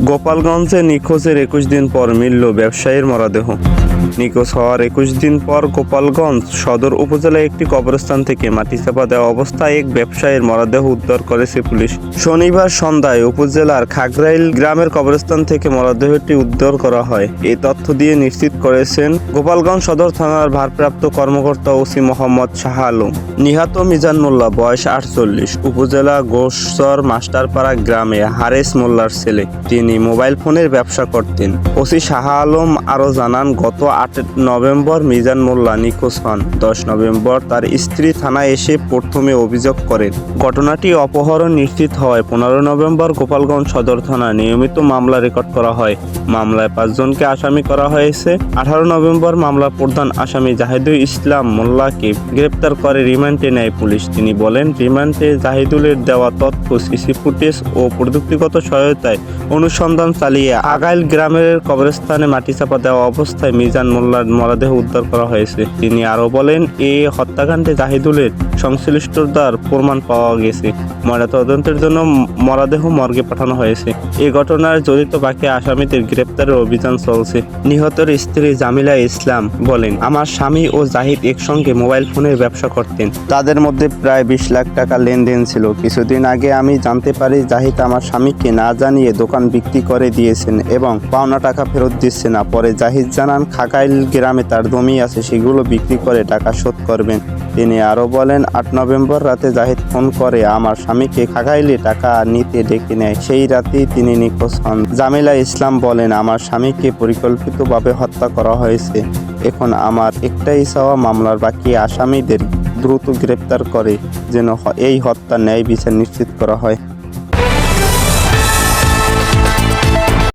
গোপালগঞ্জে নিখোঁজের ২১ দিন পর মিলল ব্যবসায়ীর মরদেহ। নিখোঁজ হওয়ার ২১ দিন পর গোপালগঞ্জ সদর উপজেলায় একটি কবরস্থান থেকে মাটি চাপা দেওয়া অবস্থায় এক ব্যবসায়ীর মরদেহ উদ্ধার করেছে পুলিশ। শনিবার সন্ধ্যায় উপজেলার খাগড়াইল গ্রামের কবরস্থান থেকে মরদেহটি উদ্ধার করা হয়। এই তথ্য দিয়ে নিশ্চিত করেছেন গোপালগঞ্জ সদর থানার ভারপ্রাপ্ত কর্মকর্তা ওসি মোহাম্মদ শাহ আলম। নিহত মিজান মোল্লা, বয়স ৪৮, উপজেলা গোসর মাস্টারপাড়া গ্রামে হারেস মোল্লার ছেলে। তিনি মোবাইল ফোনের ব্যবসা করতেন। ওসি শাহ আলম আরও জানান, গত ৮ নভেম্বর মিজান মোল্লা নিখোঁজ হন। ১০ নভেম্বর তার স্ত্রী থানায় এসে প্রথমে অভিযোগ করেন। ঘটনাটি অপহরণ নিশ্চিত হওয়ায় ১৫ নভেম্বর গোপালগঞ্জ সদর থানায় নিয়মিত মামলা রেকর্ড করা হয়। মামলায় ৫ জনকে আসামি করা হয়েছে। ১৮ নভেম্বর মামলার প্রধান আসামি জাহিদুল ইসলাম মোল্লাকে গ্রেপ্তার করে রিমান্ডে নেয় পুলিশ। তিনি বলেন, রিমান্ডে জাহিদুলের দেওয়া তথ্য, সিসি ফুটেজ ও প্রযুক্তিগত সহায়তায় অনুসন্ধান চালিয়ে আগাইল গ্রামের কবরস্থানে মাটি চাপা দেওয়া অবস্থায় মিজান মোল্লার মরদেহ উদ্ধার করা হয়েছে। তিনি আরও বলেন, এই হত্যাকাণ্ডে জাহিদুলের সংশ্লিষ্টতার প্রমাণ পাওয়া গেছে। ময়নাতদন্তের জন্য মরদেহ মর্গে পাঠানো হয়েছে। এই ঘটনার জড়িত বাকি আসামিদের গ্রেপ্তারের অভিযান চলছে। নিহতের স্ত্রী জামিলা ইসলাম বলেন, আমার স্বামী ও জাহিদ একসঙ্গে মোবাইল ফোনের ব্যবসা করতেন। তাদের মধ্যে প্রায় ২০ লাখ টাকা লেনদেন ছিল। কিছুদিন আগে আমি জানতে পারি জাহিদ আমার স্বামীকে না জানিয়ে দোকান বিক্রি করে দিয়েছেন এবং পাওনা টাকা ফেরত দিচ্ছে না। পরে জাহিদ জানান, খাগাইল গ্রামে তার জমি আছে, সেগুলো বিক্রি করে টাকা শোধ করবেন। তিনি আরও বলেন, ৮ নভেম্বর রাতে জাহিদ ফোন করে আমার স্বামীকে খাগাইলে টাকা নিতে ডেকে নেয়। সেই রাতেই তিনি নিখোঁজ হন। জামিলা ইসলাম বলেন, আমার স্বামীকে পরিকল্পিতভাবে হত্যা করা হয়েছে। এখন আমার একটাই চাওয়া, মামলার বাকি আসামিদের দ্রুত গ্রেপ্তার করে যেন এই হত্যার ন্যায় বিচার নিশ্চিত করা হয়।